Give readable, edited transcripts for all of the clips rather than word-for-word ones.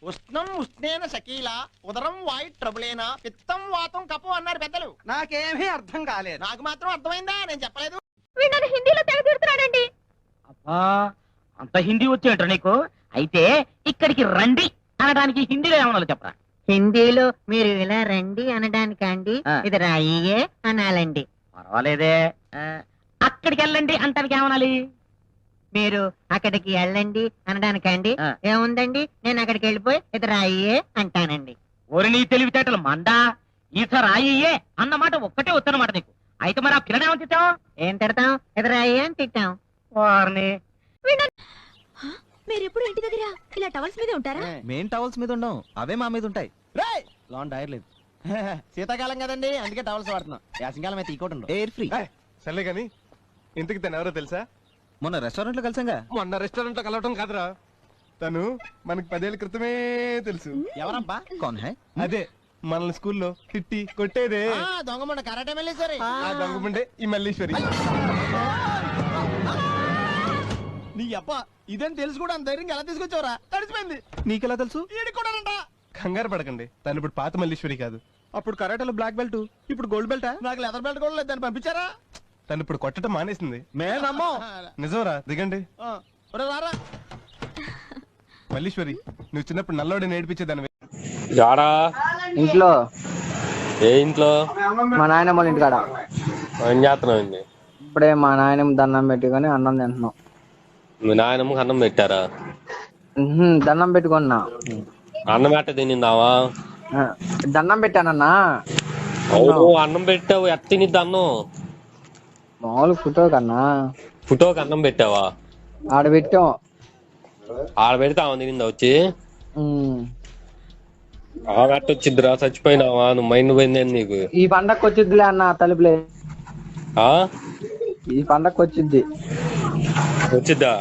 ఉష్ణం ఉష్ణేన శకీల ఉదరం వాయు ట్రబులేనా పిత్తం వాతం కఫం అన్నారు పెద్దలు. నాకేమీ అర్థం కాలేదు. నాకు మాత్రం అర్థమైందా? నేను చెప్పలేదు. వీళ్ళని హిందీలో తెగ తీరుతున్నాడండి. అబ్బా అంత హిందీ వచ్చేట నీకు? అయితే ఇక్కడికి రండి అనడానికి హిందీలో ఏమన్నా చెప్పరా? హిందీలో మీరు ఇలా రండి అనడానికండి, ఇది రాయియే అనాలండి. పర్వాలేదే. అక్కడికి వెళ్ళండి అంటానికి ఏమనాలి? మీరు అక్కడికి వెళ్ళండి అనడానికండి, ఏముందండి నేను అక్కడికి వెళ్ళిపోయి ఇది రాయియే అంటానండి. ఓరి నీ తెలివితేటలు మందా, ఈత రాయియే అన్నమాట ఒక్కటే వద్దన్నమాట నీకు. అయితే మరి ఆ పిల్లని ఏమని తిట్టావు? ఏం తిడతాం? ఇది రాయియే అని తిట్టాం. వారిని మీరు ఎప్పుడు ఇంటి దగ్గర ఇలా టవల్స్ మీద ఉంటారా? మెయిన్ టవల్స్ మీద ఉండం, అవే మా మీద ఉంటాయి. లాన్ డైర్ లేదు. శీతాకాలం కదండి, అందుకే టవల్స్ వాడుతున్నాం. యాసంకాలం అయితే ఇంకోటి ఉండవు. Air free. సర్లే గాని ఇంతకి తను ఎవరో తెలుసా? మొన్న రెస్టారెంట్ లో కలిసాంగా. మొన్న రెస్టారెంట్ లో కలవటం కాదురా, తను మనకి 10 ఏళ్ల క్రితమే తెలుసు. ఎవరబ్బా? కౌన్ హై? అదే మనల్ని స్కూల్లో తిట్టి కొట్టేదే దొంగమండ కరాటే మల్లేశ్వరి. ఆ దొంగముండే ఈ మల్లీశ్వరి. నీ అప్ప ఇదని తెలుసు కూడా అంత ధైర్యంగా ఎలా తీసుకొచ్చావురా? తడిసిపోయింది. నీకెలా తెలుసు? ఈడి కూడా కంగారు పడకండి, తను ఇప్పుడు పాత మల్లీశ్వరి కాదు. అప్పుడు కరాటలో బ్లాక్ బెల్ట్, ఇప్పుడు గోల్డ్ బెల్టా? నాకు లెదర్ బెల్ట్ కూడా లేదు, దాన్ని పంపించారా? తను ఇప్పుడు కొట్టడం మానేసింది. మేము నమ్మం. నిజంరా, దిగండి. రారా మల్లీశ్వరి, నువ్వు చిన్నప్పుడు నల్లోడి నేర్పించేదాన్ని. జాడా ఇంట్లో. ఏ ఇంట్లో? మా నాయనమ్మ వాళ్ళ ఇంటికాడ. ఏం చేస్తున్నావు? ఇప్పుడే మా నాయనమ్మ దండం పెట్టుకొని అన్నం తింటున్నాం. మీ నాయనమ్మకి అన్నం పెట్టారా? దండం పెట్టుకున్నా. అన్నం పెట్ట తినిందావా? దండం పెట్టానన్నా. అవును, అన్నం పెట్టావు. ఎత్త తినిద్ది అన్నం? మామూలు ఫోటో కన్నా. ఫోటోకి అన్నం పెట్టావా? ఆడ పెట్టాం. ఆడ పెడితే ఆమె తినిందా వచ్చి? ఆమె ఎట్ట వచ్చిద్దిరా? చచ్చిపోయినావా? నువ్వు మైండ్ పోయింది నీకు? ఈ పండగకి వచ్చిద్దిలే అన్న, తలుపులే. ఈ పండగకి వచ్చిద్ది. వచ్చిద్దా?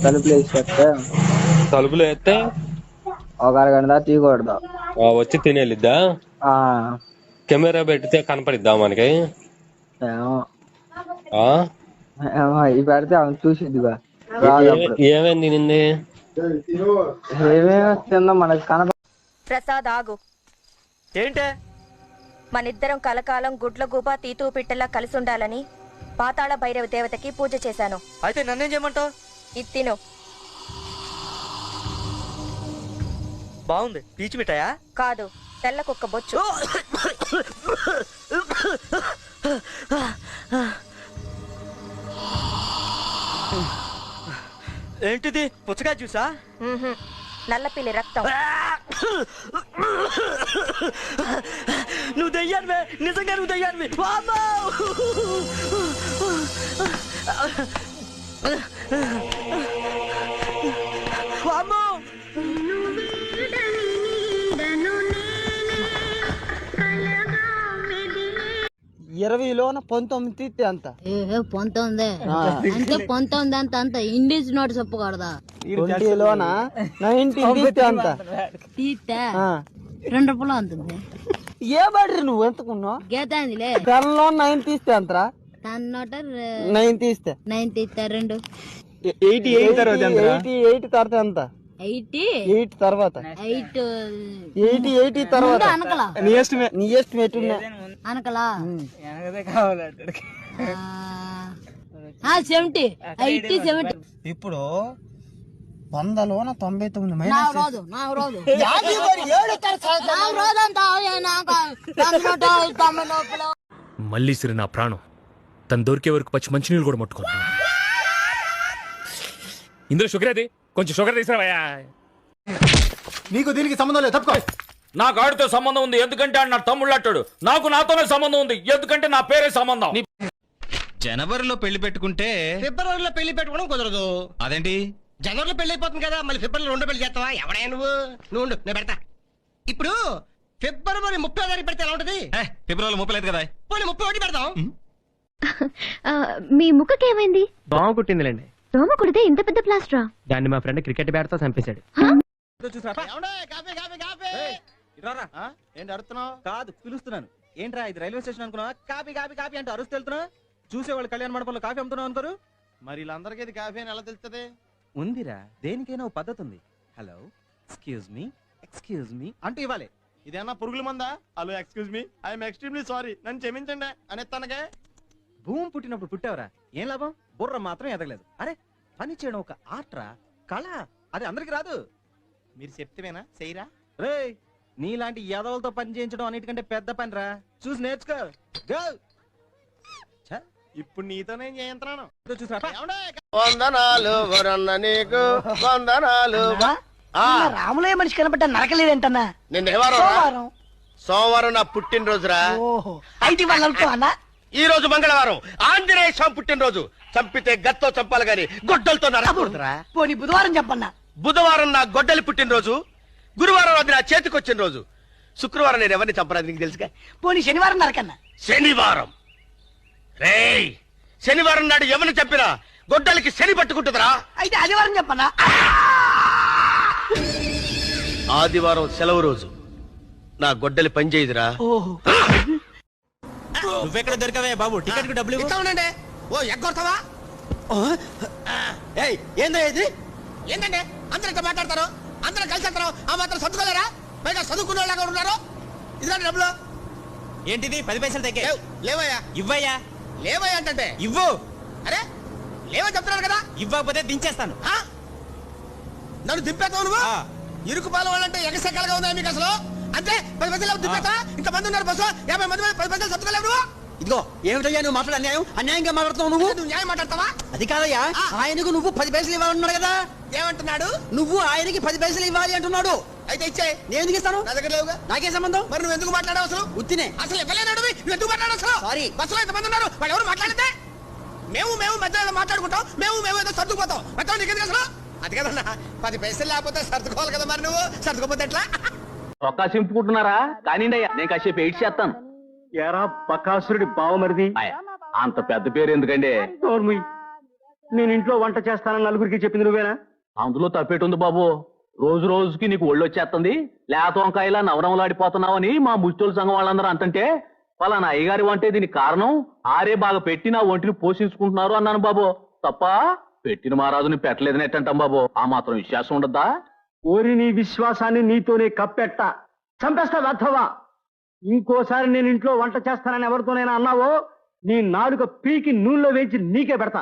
తలుపులు వేసి పెడితే. తలుపులు వేస్తే ఒక అరగంట దాకా తీయకూడదు. వచ్చి తినేలిద్దా? కెమెరా పెడితే కనపడిద్దా మనకి? ఇవి పెడితే ఆమె చూసిద్దిగా. ఏమేమి తినింది? ఏమేమి తిందో మనకి కనప. ప్రసాద్ ఆగు. ఏంటే? మనిద్దరం కలకాలం గుడ్ల గూబ తీతూ పిట్టలా కలిసి ఉండాలని పాతాళ భైరవ దేవతకి పూజ చేశాను. అయితే నన్నేం చేయమంటావు? ఇది తిను. బాగుంది. పీచు మిఠాయా? కాదు, తెల్ల కుక్క బొచ్చు. ఏంటిది? పుచ్చకాయ జ్యూసా? నల్లపిల్లి రక్తం. నువ్వు దెయ్యానివే, నిజంగా నువ్వు దెయ్యానివి. వామ్మో! 20లోన 19 అంత. 19 అంటే 19 అంత ఇంగ్లీష్ నోట్ చెప్పకూడదా? 20లోన 19 అంత తీస్తే 2 రూపాయలు అంటుంది. ఏ బడ్రి నువ్వు ఎంతకున్నావు? గీతాందిలే. 10లో 9 తీస్తే అంతరా? 10 నోట 9 తీస్తే 9 తీస్తే 2 88 తర్వాత ఎంత? 88 తర్వాత ఎంత? 8 తర్వాత 80 తర్వాత అనకలా. నీ ఎస్టిమేట్ అనకలా ఆ 70 80 70. ఇప్పుడు 100లోన 99 నా రోజు మళ్ళీ సిరి నా ప్రాణం తను దొరికే వరకు పచ్చి మంచినీళ్ళు కూడా ముట్టుకోండి. ఇందులో షుగర్ అది, కొంచెం షుగర్ తీసావయ్యా. నీకు దీనికి సంబంధం లేదు, తప్పుకో. నాకు ఆడితో సంబంధం ఉంది, ఎందుకంటే ఆడు నా తమ్ముళ్ళు అట్టాడు. నాకు నాతోనే సంబంధం ఉంది, ఎందుకంటే నా పేరే సంబంధం. జనవరిలో పెళ్లి పెట్టుకుంటే ఫిబ్రవరిలో పెళ్లి పెట్టుకోవడం కుదరదు. అదేంటి? జనవరిలో పెళ్లి అయిపోతుంది కదా, మళ్ళీ ఫిబ్రవరిలో 2 పెళ్లి చేస్తావా? ఎవడైనా నువ్వు నేను పెడతా. ఇప్పుడు ఫిబ్రవరి 30వ తారీఖు పెడితే ఎలా ఉంటది? ఫిబ్రవరి 30 లేదు కదా. పోనీ 31 పెడదాం. మీ ముక్కకేమైంది? దోమ కుట్టిందిలేండి. దోమ కుడితే ఇంత పెద్ద ప్లాస్టరా? దాన్ని మా ఫ్రెండ్ క్రికెట్ బ్యాట్ తో చంపేశాడు. ఏంటి అడుగుతున్నావు? కాదు, పిలుస్తున్నాను. ఏంట్రా ఇది రైల్వే స్టేషన్ అనుకున్నా? కాపీ కాపీ కాపీ అంటే అరుస్తూ వెళ్తున్నా. చూసేవాళ్ళు కళ్యాణ మండపంలో కాఫీ అమ్ముతున్నావు అనుకోరు. మరి వీళ్ళందరికీ ఇది కాఫీ అని ఎలా తెలుస్తుంది? ఉందిరా, దేనికైనా ఓ పద్ధతి ఉంది. హలో, ఎక్స్క్యూజ్ మీ అంటూ ఇవ్వాలి. ఇదేమన్నా పురుగుల మందా? Hello excuse me, I'm extremely sorry, నన్ను క్షమించండి అని తనకే. భూమి పుట్టినప్పుడు పుట్టావరా, ఏం లాభం? బుర్ర మాత్రం ఎదగలేదు. అరే పని చేయడం ఒక ఆర్ట్రా, కళ, అది అందరికి రాదు. మీరు చెప్తేవేనా చేయరా? రేయ్ నీలాంటి యాదవులతో పని చేయించడం అన్నిటికంటే పెద్ద పని రా, చూసి నేర్చుకో. Go. ఛ, ఇప్పుడు నీతోనే చేయించున్నాను. ఇదో చూసిరా, పా. వందనాలు వరన్న నీకు వందనాలు. రాములయ్య మనిషి కనబడ్డా నరకలేదంటన్నా. నిన్న ఏ వారం? సోమవారం నా పుట్టినరోజురా. ఓహో, అయితే వాళ్ళతో అన్నా. ఈ రోజు మంగళవారం ఆంజనేయ స్వామి పుట్టినరోజు. చంపితే గత్తో చంపాలి గాని గొడ్డలతో నరకూడదురా. పోనీ బుధవారం చెప్పన్నా. బుధవారం నా గొడ్డలి పుట్టినరోజు, గురువారం అది నా చేతికి వచ్చిన రోజు, శుక్రవారం నేను ఎవరిని చంపరాదు నీకు తెలుసుగా. పోనీ శనివారం నరకన్నా. శనివారం రేయ్, శనివారం నాడు ఎవరిని చంపినా గొడ్డలికి శని పట్టుకుంటుందిరా. అయితే ఆదివారం చెప్పన్నా. ఆదివారం సెలవు రోజు, నా గొడ్డలి పనిచేయదురా. ఓహో, నువ్వెక్కడ దొరికవే బాబు? టికెట్ కు డబ్బులు ఉండండి. ఓ ఎగ్గొడతావా? ఏందో ఇది? ఏంటంటే అందరూ ఇట్లా మాట్లాడతారు, అందరూ కలిసి వెళ్తారు, ఆ మాత్రం సర్దుకోలేరా? పైగా చదువుకునే వాళ్ళగా ఉన్నారు. ఇదిగోండి డబ్బులు. ఏంటిది? 10 పైసలు తగ్గే. లేవయ్యా. ఇవ్వయ్యా. లేవయ్యా అంటే ఇవ్వు. అరే లేవని చెప్తున్నాను కదా. ఇవ్వకపోతే దించేస్తాను. నన్ను దింపేతావు నువ్వు? ఇరుకు పాలు వాళ్ళంటే ఎగసెక్కలుగా ఉందా మీకు అసలు? అంతే 10 పైసలు దింపేస్తా. ఇంతమంది ఉన్నారు బస్సు, 50 మంది 10 పైసలు సర్దుకోలేవు నువ్వు. ఇదిగో ఏమిటయ్యా నువ్వు మాట్లాడే అన్యాయం? అన్యాయంగా మాట్లాడుతున్నావు నువ్వు. నువ్వు న్యాయం మాట్లాడతావా? అది కాదయ్యా, ఆయనకు నువ్వు 10 పైసలు ఇవ్వాలన్నాడు కదా. ఏమంటున్నాడు? నువ్వు ఆయనకి 10 పైసలు ఇవ్వాలి అంటున్నాడు. అయితే ఇచ్చే. నేను ఎందుకు ఇస్తాను? నా దగ్గర లేవుగా. నాకే సంబంధం? మరి నువ్వు ఎందుకు మాట్లాడావు అసలు? ఉత్తినే. అసలు ఇవ్వలేనాడు నువ్వు ఎందుకు మాట్లాడావు అసలు? సారీ. బస్సులో ఎంతమంది ఉన్నారు, వాళ్ళు ఎవరు మాట్లాడితే మేము మధ్య మాట్లాడుకుంటాం, మేము ఏదో సర్దుకుపోతాం. మొత్తం నీకు ఎందుకు అసలు? అది కదన్నా, 10 పైసలు లేకపోతే సర్దుకోవాలి కదా. మరి నువ్వు సర్దుకోపోతే ఎట్లా? ఒక్క సింపుకుంటున్నారా? కానిండి అయ్యా, నేను కాసేపు ఎయిట్ చేస్తాను. ఎరా బకాసురుడి బావమరిది, అంత పెద్ద పేరు ఎందుకండి? నేను ఇంట్లో వంట చేస్తానని నలుగురికి చెప్పింది నువ్వేనా? అందులో తప్పేటుంది బాబు. రోజు రోజుకి నీకు ఒళ్ళు వచ్చేస్తుంది, లేత వంకాయలా నవరంలాడిపోతున్నావని మా ముచ్చోళ్ళ సంఘం వాళ్ళందరూ అంటుంటే, పలానా అయ్యగారి వంటే దీనికి కారణం, ఆరే బాగా పెట్టి నా ఒంటిని పోషించుకుంటున్నారు అన్నాను బాబు. తప్ప పెట్టిన మహారాజుని పెట్టలేదని ఎట్టంటాం బాబు. ఆ మాత్రం విశ్వాసం ఉండద్దా? ఓరి నీ విశ్వాసాన్ని నీతోనే కప్పెట్ట చంపేస్తా వెధవా. ఇంకోసారి నేను ఇంట్లో వంట చేస్తానని ఎవరితోనైనా అన్నావో నీ నాలుక పీకి నూనెలో వేయించి నీకే పెడతా.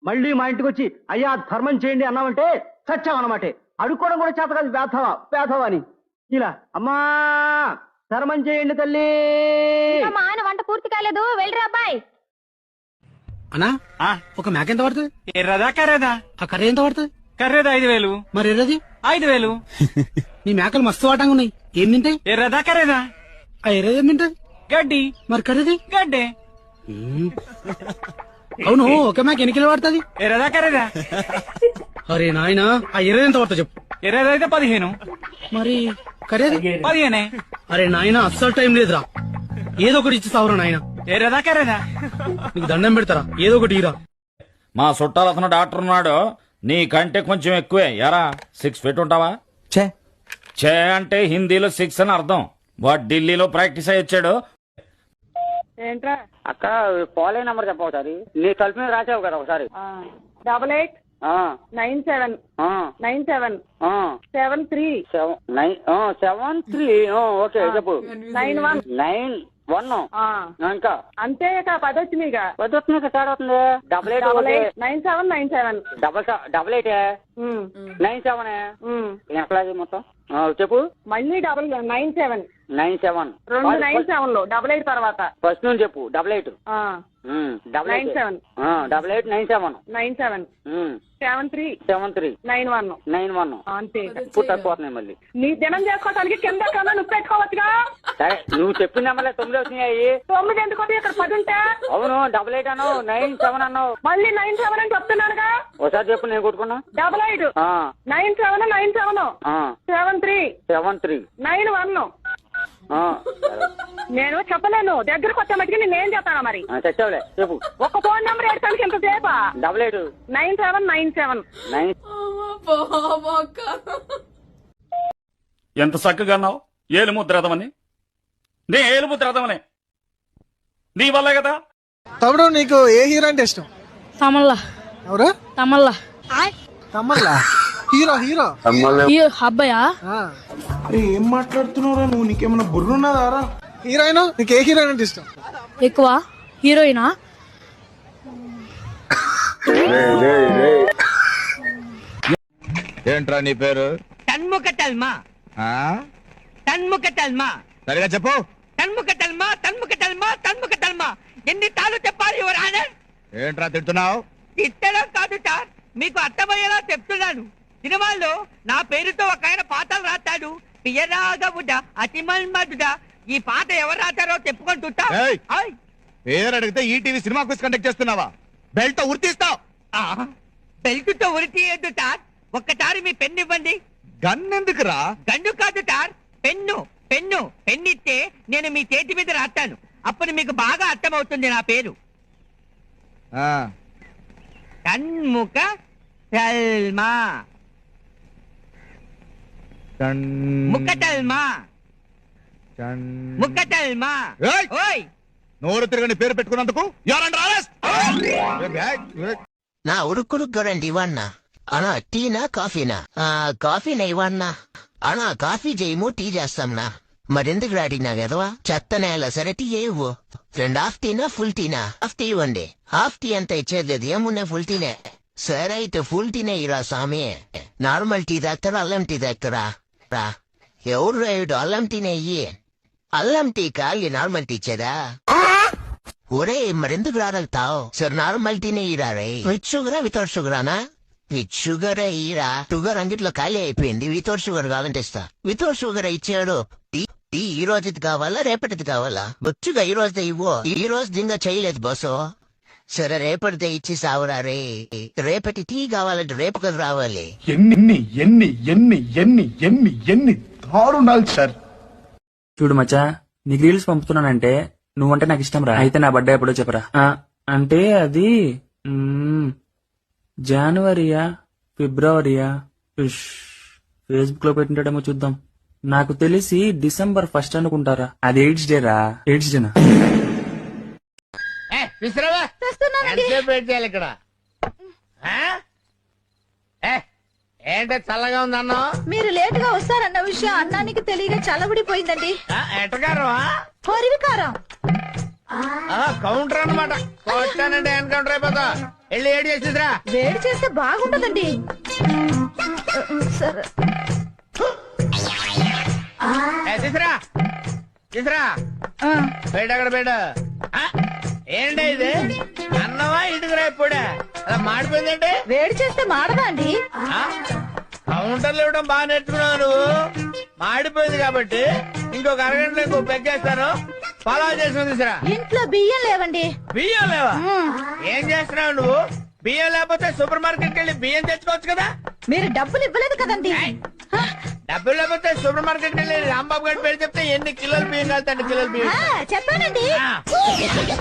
మళ్ళీ మా ఇంటికి వచ్చి అయ్యా ధర్మం చేయండి అన్నావంటే చచ్చావన్నమాటే. అడుక్కోవడం కూడా చేత కాదు వేధవా అని. ఇలా అమ్మా ధర్మం చేయండి తల్లి. మా ఆయన వంట పూర్తి కాలేదు, వెళ్ళరా అబ్బాయి. అన్నా ఒక మేక ఎంత పడుతుంది? ఎర్రదా కర్రేదా? ఆ కర్రీ ఎంత పడుతుంది? కర్రేదా 5,000. మరి ఎర్రది? 5,000. నీ మేకలు మస్తు వాటంగా ఉన్నాయి, ఏం తింటాయి? ఎర్రదా కర్రేదా? ఆ ఎర్రది ఏం తింటది? గడ్డి. మరి కర్రీది? గడ్డే. అవును, ఒక మేక ఎన్ని కిలో పడుతుంది? ఎర్రదా కర్రేదా? అరే నాయనా, ఆ ఎర్రది ఎంత పడుతుంది చెప్పు. ఎర్రదా అయితే 15. మరి కర్రీది? 15. అరే నాయనా, అస్సలు టైం లేదురా, ఏదో ఒకటి ఇచ్చి సావురా నాయనా. ఎర్రదా కర్రేదా? నీకు దండం పెడతారా, ఏదో ఒకటి ఇరా. మా చుట్టాలు అతను డాక్టర్ ఉన్నాడు, నీకంటే కొంచెం ఎక్కువే. ఎరా 6 ఫీట్ ఉంటావా? చే అంటే హిందీలో 6 అని అర్థం. వాడు ఢిల్లీలో ప్రాక్టీస్ అయ్యి వచ్చాడు. ఏంట్రా అక్క పోలే నంబర్ చెప్పవు సారి, నీ కలిపి మీద రాసావు కదా ఒకసారి. 88 97 97 73 73. ఓకే చెప్పు. 91 91. ఇంకా అంతే 10 వచ్చింది. ఇక 10 వస్తుంది, తేడా అవుతుంది. 88 97 97 88 97 ఎక్కడ మొత్తం చెప్పు. మళ్ళీ 97 97 2 97 లో 88 తర్వాత ఫస్ట్ నుంచి చెప్పు. 88 97 88 97 97 73 73 91 91. అంతే. ఇప్పుడు తక్కువతున్నాయి మళ్ళీ. నీ దినం చేసుకోవడానికి కింద కన్నా నువ్వు పెట్టుకోవచ్చుగా. సరే నువ్వు చెప్పిన నెంబర్లే 9 వచ్చినాయి. 9 ఎందుకు ఇక్కడ 10 ఉంటే? అవును 88 అన్నావు, 97 అన్నావు. మళ్ళీ 97 అని చెప్తున్నానుగా. ఒకసారి చెప్పు, నేను కొట్టుకున్నా. 88 97 97 73 73 91. నేను చెప్పలేను, దగ్గరకు వచ్చే మట్టికి నేనేం చెప్తాను మరి. చచ్చావులే చెప్పు. ఒక ఫోన్ నెంబర్ ఎడతానికి ఎంత సేపా? 88 97 97 ఎంత చక్కగా అన్నావు. ఏలు ముద్రదమని, నే ఏలు ముద్రదమని నీ వల్లే కదా. తమ్ముడు నీకు ఏ హీరో అంటే ఇష్టం? తమల్లా. ఎవరు? తమల్లా. తమల్లా? హీరో హీరో అబ్బాయా అరే ఏం మాట్లాడుతున్నావురా నువ్వు? నీకేమన్నా బుర్రున్నదారా? హీరోయిన్ నీకు ఏ హీరోయిన్ అంటే ఇష్టం? ఎక్కువ హీరోయినా? ఏంట్రా నీ పేరు? తన్ముఖ తల్మా. తన్ముఖ తల్మా. సరిగా చెప్పు. తన్ముఖ తల్మా, తన్ముఖ తల్మా, తన్ముఖ తల్మా. ఎన్ని తాళ్ళు చెప్పాలి యువర్ ఆనర్? ఏంట్రా తిడుతున్నావు? తిట్టడం కాదు సార్, మీకు అర్థమయ్యేలా చెప్తున్నాను. సినిమాల్లో నా పేరుతో ఒక ఆయన పాటలు రాస్తాడు. పియరాగవుడ అతిమన్మధుడ. ఈ పాట ఎవరు రాస్తారో చెప్పుకుంటుంటా. ఏయ్! పేరు అడిగితే ఈటీవీ సినిమా క్విజ్ కండక్ట్ చేస్తున్నావా? బెల్ట్ ఉరితీస్తావు. బెల్ట్ తో ఉరి తీయద్దు సార్. ఒక్కసారి మీ పెన్ను ఇవ్వండి. గన్ ఎందుకురా? గన్ను కాదు సార్, పెన్ను. పెన్ను పెన్నిస్తే నేను మీ చేతి మీద రాస్తాను. అప్పుడు మీకు బాగా అర్థమవుతుంది నా పేరు. తన్ముఖ తల్మా. ముక్కటల్మా. ముక్కటల్మా. ఓయ్, నోరు తిరగని పేరు పెట్టుకున్నందుకు నా ఉడుకుడుకు రండి ఇవన్నా. అనా టీనా కాఫీనా? కాఫీనా ఇవన్నా? అనా కాఫీ చేయము, టీ చేస్తాంనా. మరెందుకు రాడినా కదవా? చెత్త నేల. సరే టీ ఇవ్వు. 2 హాఫ్ టీనా ఫుల్ టీనా? హాఫ్ టీ ఇవ్వండి. హాఫ్ టీ అంత ఇచ్చేది ఏమున్నా ఫుల్ టీనే. సరే అయితే ఫుల్ టీనే ఇరా స్వామి. నార్మల్ టీ తాగుతారా అల్లం టీ తాగుతారా? రా ఎవరు రాయుడు అల్లం టీనే ఇయ్యి. అల్లం టీ కాలి నార్మల్ టీ ఇచ్చేదా? ఒరే మరెందుకు రాగలుగుతావు? సరే నార్మల్ టీనే ఇరా రే. విత్ షుగరా వితౌట్ షుగరానా? విత్ షుగర్ ఇరా. షుగర్ అంగిట్లో ఖాళీ అయిపోయింది. వితౌట్ షుగర్ కావాలంటే ఇస్తా. వితౌట్ షుగర్ ఇచ్చాడు. టీ ఈ రోజుది కావాలా రేపటిది కావాలా? బొచ్చుగా ఈ రోజుదే ఇవ్వు. ఈ రోజు దింగా చేయలేదు బస్సు. సరే రేపటిదే ఇచ్చి సావురా రే. రేపటి టీ కావాలంటే రేపు కదా రావాలి. ఎన్ని ఎన్ని ఎన్ని ఎన్ని ఎన్ని ఎన్ని దారుణాలు సార్. చూడు మచ్చా, నీకు రీల్స్ పంపుతున్నానంటే నువ్వంటే నాకు ఇష్టం రా. అయితే నా బర్త్డే ఎప్పుడో చెప్పరా. అంటే అది జనవరియా ఫిబ్రవరియా? ఫేస్బుక్ లో పెట్టింటాడేమో చూద్దాం. నాకు తెలిసి December 1 అనుకుంటారా. అది ఎయిడ్స్ డే రా. ఎయిడ్స్ డేనా? ఇక్కడ ఏంటో చల్లగా ఉందన్న. మీరు లేట్ గా వస్తారన్న విషయం అన్నానికి తెలియక చల్లబడిపోయిందండి. ఎట్టగారు కౌంటర్ అనమాట. కొట్టానంటే ఎన్కౌంటర్ అయిపోతా. వెళ్ళి ఏడు చేసిద్రా. వేడి చేస్తే బాగుంటదండి. సరే తీసురా తీసురా. బయట అక్కడ బయట. ఏంటి ఇది? అన్నమా ఇటుకురా ఇప్పుడే అలా మాడిపోయిందంటే? వేడి చేస్తే మాడదా అండి? కౌంటర్లు ఇవ్వడం బాగా నేర్చుకున్నావు నువ్వు. మాడిపోయింది కాబట్టి ఇంకొక అరగంటలో ఇంకో పెగ్గేస్తాను. ఫాలో చేసుకుని తీసురా. ఇంట్లో బియ్యం లేవండి. బియ్యం లేవా? ఏం చేస్తున్నావు నువ్వు? బియ్యం లేకపోతే సూపర్ మార్కెట్ కి వెళ్ళి బియ్యం తెచ్చుకోవచ్చు కదా. మీరు డబ్బులు ఇవ్వలేదు కదండి. డబ్బులు లేకపోతే సూపర్ మార్కెట్ కి వెళ్ళి రాంబాబు గారి పేరు చెప్తే ఎన్ని కిలోలు బియ్యం కలుతాయండి? కిలోలు బియ్యం చెప్పానండి.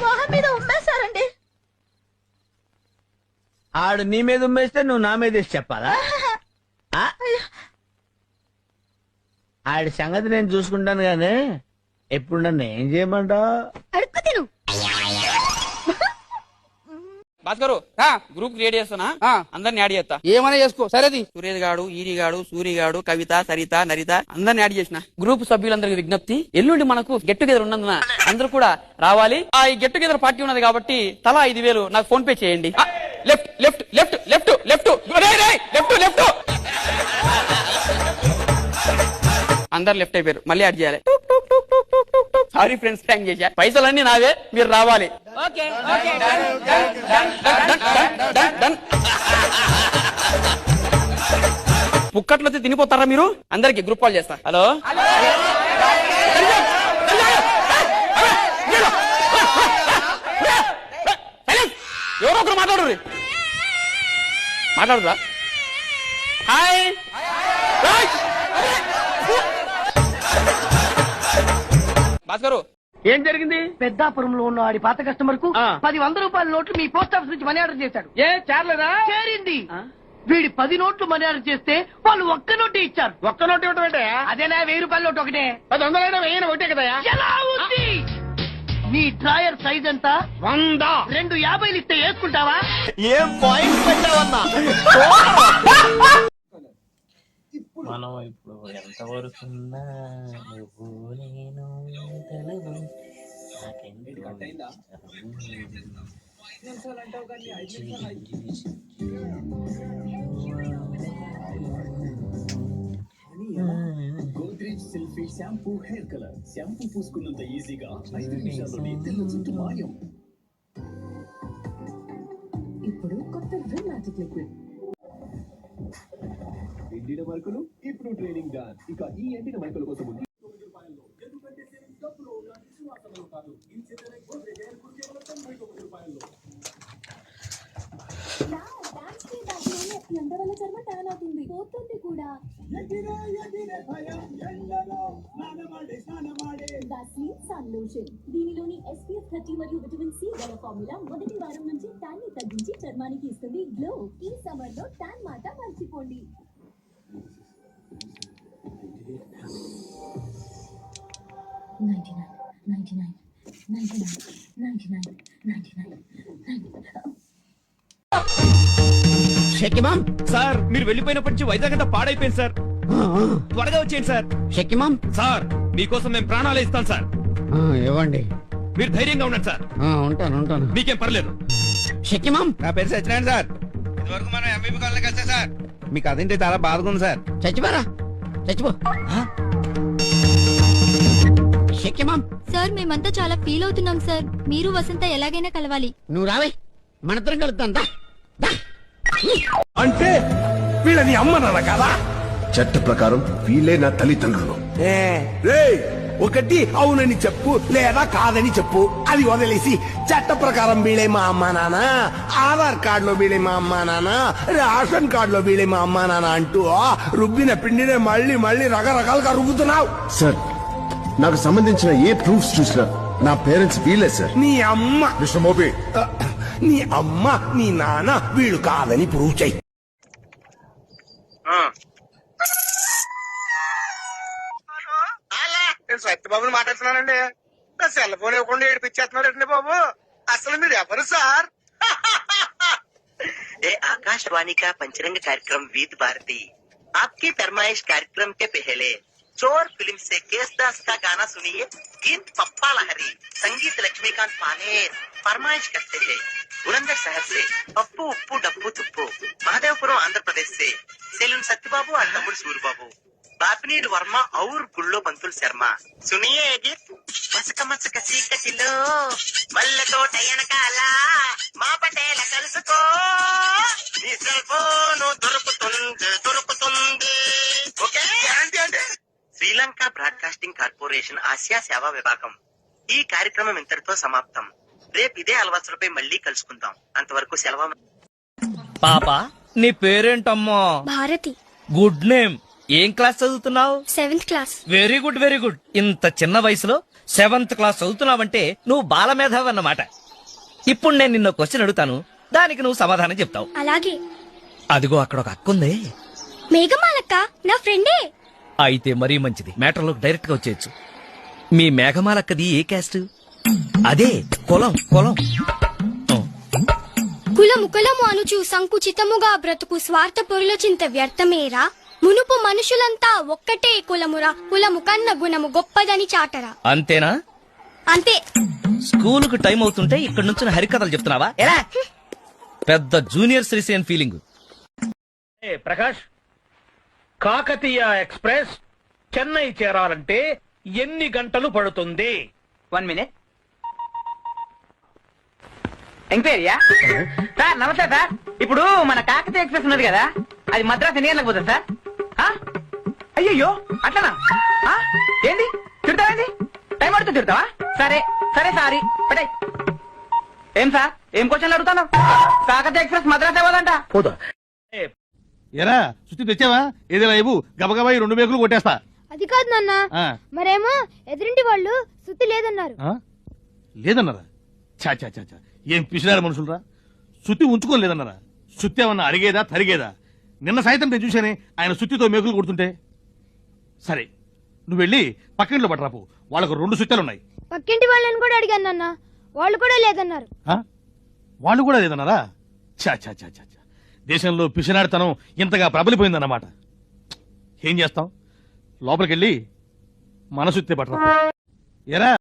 మొహం మీద ఉమ్మేశారండి. ఆడు నీ మీద ఉమ్మేస్తే నువ్వు నా మీద వేసి చెప్పాలా? ఆడి సంగతి నేను చూసుకుంటాను గానీ ఎప్పుడు నన్ను ఏం చేయమంటావు? అడుక్కు తిను. భాస్కరు గ్రూప్ క్రియేట్ చేస్తానా? అందరిని యాడ్ చేస్తా. ఏమైనా చేసుకో. సరేది సురేష్ గాడు, ఈరి గాడు, సూరి గాడు, కవిత, సరిత, నరిత అందరిని యాడ్ చేసిన. గ్రూప్ సభ్యులందరికీ విజ్ఞప్తి, ఎల్లుండి మనకు గెట్ టుగెదర్ ఉన్నందున అందరూ కూడా రావాలి. ఈ గెట్ టుగెదర్ పార్టీ ఉన్నది కాబట్టి తలా 5,000 నాకు ఫోన్ పే చేయండి. Left left left left left left left. అందరు లెఫ్ట్ అయిపోయారు. మళ్ళీ యాడ్ చేయాలి. సారీ ఫ్రెండ్స్, థ్యాంక్ చేశా. పైసలన్నీ నావే, మీరు రావాలి. పుక్కట్లో తినిపోతారా మీరు? అందరికి గ్రూప్ కాల్ చేస్తా. హలో, ఎవరో ఒకరు మాట్లాడురా. హాయ్. భాస్కరు, ఏం జరిగింది? పెద్దాపురంలో ఉన్న వాడి పాత కస్టమర్ కు 100 రూపాయల నోట్లు మీ పోస్ట్ ఆఫీస్ నుంచి మనీ ఆర్డర్ చేశాడు. ఏ చేరలేదా? చేరింది. వీడి 10 నోట్లు మనీ ఆర్డర్ చేస్తే వాళ్ళు ఒక్క నోటు ఇచ్చారు. ఒక్క నోటు ఇవ్వటం ఏంటే? అదేనా 1000 రూపాయల నోటు ఒకటే. 100 1000 ఒకటే కదా. ఎలా ఉంది? నీ డ్రాయర్ సైజ్ ఎంత? 100. 2 50 ఇస్తే వేసుకుంటావా? ఏం పాయింట్ పెట్టావన్నా? మనం ఇప్పుడు ఎంతవరకు ఉన్నా నువ్వు నేను Telugu Godrej selfie shampoo hair colour. Shampoo పూసుకున్నంత ఈజీగా 5 నిమిషాల్లోనే తెల్ల జుట్టు మాయం. ఇప్పుడు కొత్త రిన్ మ్యాజిక్ లిక్విడ్. ఎండిన మరకలు ఇప్పుడు ట్రైనింగ్ డాన్. ఇక ఈ ఎండిన మరకల కోసం ₹9. ఎందుకంటే సేవింగ్స్ డబ్బులో ఉన్న విశ్వాసంలో కాదు. ఈ చెందిన గోద్రేజ్ ఎయిర్ కూల్ కేవలం ₹99. ఎండవల్ల చర్మ ట్యాన్ అవుతుంది, పోతుంది కూడా. దీనిలోని SPF 30 మరియు విటమిన్ C గల ఫార్ములా మొదటి వారం నుంచి ట్యాన్ ని తగ్గించి చర్మానికి ఇస్తుంది గ్లో. ఈ సమ్మర్ లో ట్యాన్ మాట మర్చిపోండి. షకిమామ్ సార్, మీరు వెళ్ళిపోయినప్పటి నుంచి వైజాగ్ అంతా పాడైపోయింది సార్. త్వరగా వచ్చేయండి సార్. షకిమామ్ సార్, మీకోసం మేము ప్రాణాలు ఇస్తాం సార్. ఇవ్వండి. మీరు ధైర్యంగా ఉండండి సార్. ఉంటాను. మీకేం పర్లేదు. షకిమామ్, నా పేరు సత్యనారాయణ సార్. ఇదివరకు మనం ఎంబీబీ కాలనీ కలిసా సార్. మీకు అదేంటి చాలా బాధగా ఉంది సార్. చచ్చిపోరా, చచ్చిపో. షకిమామ్ సార్, మేమంతా చాలా ఫీల్ అవుతున్నాం సార్. మీరు వసంత ఎలాగైనా కలవాలి. నువ్వు రావే, మనిద్దరం కలుద్దాం. అంటే వీళ్ళని అమ్మనాన్న కదా? చట్ట ప్రకారం వీళ్ళే నా తల్లిదండ్రులు. ఒకటి అవునని చెప్పు, లేదా కాదని చెప్పు. అది వదిలేసి చట్ట ప్రకారం వీళ్ళే మా అమ్మా నాన్న, ఆధార్ కార్డులో వీళ్ళే మా అమ్మా నాన్న, రేషన్ కార్డులో వీళ్ళే మా అమ్మా నాన్న అంటూ రుబ్బిన పిండినే మళ్ళీ మళ్ళీ రకరకాలుగా రుబ్బుతున్నావు. సార్, నాకు సంబంధించిన ఏ ప్రూఫ్స్ చూసినా నా పేరెంట్స్ వీళ్ళే సార్. నీ అమ్మ మిస్టర్ మోబీ, నీ అమ్మ నీ నాన్న వీళ్ళు కాదని ప్రూవ్ చెయ్యి. నేను సత్యబాబుని మాట్లాడుతున్నానండి. నా సెల్ ఫోన్ ఇవ్వకుండా ఏడిపించేస్తున్నారండి బాబు. అసలు మీరు ఎవరు సార్? ये आकाशवाणी का पंचरंग कार्यक्रम विद भारती आपकी फरमाइश कार्यक्रम के पहले चोर फिल्म से केसदास का गाना सुनिए. गीत पप्पा लहरी, संगीत लक्ष्मीकांत पानेर फरमाइश करते हैं. बुलंदशहर से पप्पू उप्पू डप्पू तुप्पू, महादेवपुरम आंध्र प्रदेश से सेलून सत्यबाबू और तमुड़ सूरबाबू, बापनीर वर्मा और गुल्लो बंतुल शर्मा. सुनिए ये गीत. मसक मसक चीकटिलो मल्ल तोट వెనకాల మా పటేల కలుసుకో, నీ సెల్ ఫోన్ దొరుకుతుంది. ఓకే, గ్యారంటీ అంటే. శ్రీలంక బ్రాడ్కాస్టింగ్ కార్పొరేషన్ ఆసియా సేవా విభాగం. ఈ కార్యక్రమం ఇంతటితో సమాప్తం. రేపు ఇదే అలవాట్లపై మళ్ళీ కలుసుకుందాం. అంతవరకు సెలవు. పాప, నీ పేరేంటమ్మా? భారతి. Good name. ఏం క్లాస్ చదువుతున్నావు? 7th class. Very good very good. ఇంత చిన్న వయసులో 7th క్లాస్ చదువుతున్నావంటే నువ్వు బాలమేధావి అన్నమాట. ఇప్పుడు నేను నిన్న క్వశ్చన్ అడుగుతాను, దానికి నువ్వు సమాధానం చెప్తావు. అలాగే. అదిగో అక్కడ ఒక అక్కుంది. మేఘమాలక్క నా ఫ్రెండే. అయితే మరీ మంచిది, మ్యాటర్లోకి డైరెక్ట్ గా వచ్చేయచ్చు. మీ మేఘమాలక్కది ఏ క్యాస్ట్? అదే కులం. కులము అనుచు సంకుచితముగా బ్రతుకు స్వార్థ పొరుల చింత వ్యర్థమేరా. మునుపు మనుషులంతా ఒక్కటే కులమురా, కులము కన్న గుణము గొప్పదని చాటరా. అంతేనా? అంతే. స్కూలుకు టైం అవుతుంటే ఇక్కడ నుంచి హరికథలు చెప్తున్నావా? ఎలా పెద్ద junior Sreesanth feeling. Prakash, Kakatiya express Chennai చేరాలంటే ఎన్ని గంటలు పడుతుంది? 1 minute. ఎంక్వైరీయా? సార్ నమస్తే సార్. ఇప్పుడు మన కాకతీయ ఎక్స్ప్రెస్ ఉన్నది కదా, అది మద్రాసు ఎన్ని గంటలకు పోతుంది సార్? అయ్యో అట్లనా? ఏంది తిడతావేంది? టైం అడుగుతూ తిడతావా? సరే సారీ పటాయి. ఏం సార్, ఏం క్వశ్చన్లు అడుగుతాను? కాకతీయ ఎక్స్ప్రెస్ మద్రాసు పోదంట. పోదా? ఎరా సుత్తి తెచ్చావా? ఏదైనా ఇవ్వు, గబగబా 2 మేకులు కొట్టేస్తా. అది కాదు నాన్న, మరేమో ఎదురింటి వాళ్ళు సుత్తి లేదన్నారు. లేదన్నారా? చా చా చా చా, ఏం పిసినారు మనుషులరా. సుత్తి ఉంచుకోలేదన్నారా? సుత్తి ఏమన్నా అరిగేదా తరిగేదా? నిన్న సాయంత్రం నేను చూశానే ఆయన సుత్తితో మేకులు కొడుతుంటే. సరే, నువ్వు వెళ్ళి పక్కింట్లో పట్టరాపు, వాళ్ళకు 2 సుత్తెలున్నాయి. పక్కింటి వాళ్ళని కూడా అడిగాను నాన్న, వాళ్ళు కూడా లేదన్నారు. వాళ్ళు కూడా లేదన్నారా? చా చా చా చా చా, దేశంలో పిసినాడితనం ఇంతగా ప్రబలిపోయిందన్నమాట. ఏం చేస్తాం లోపలికెళ్ళి మనసుత్తే పట్టరా ఎరా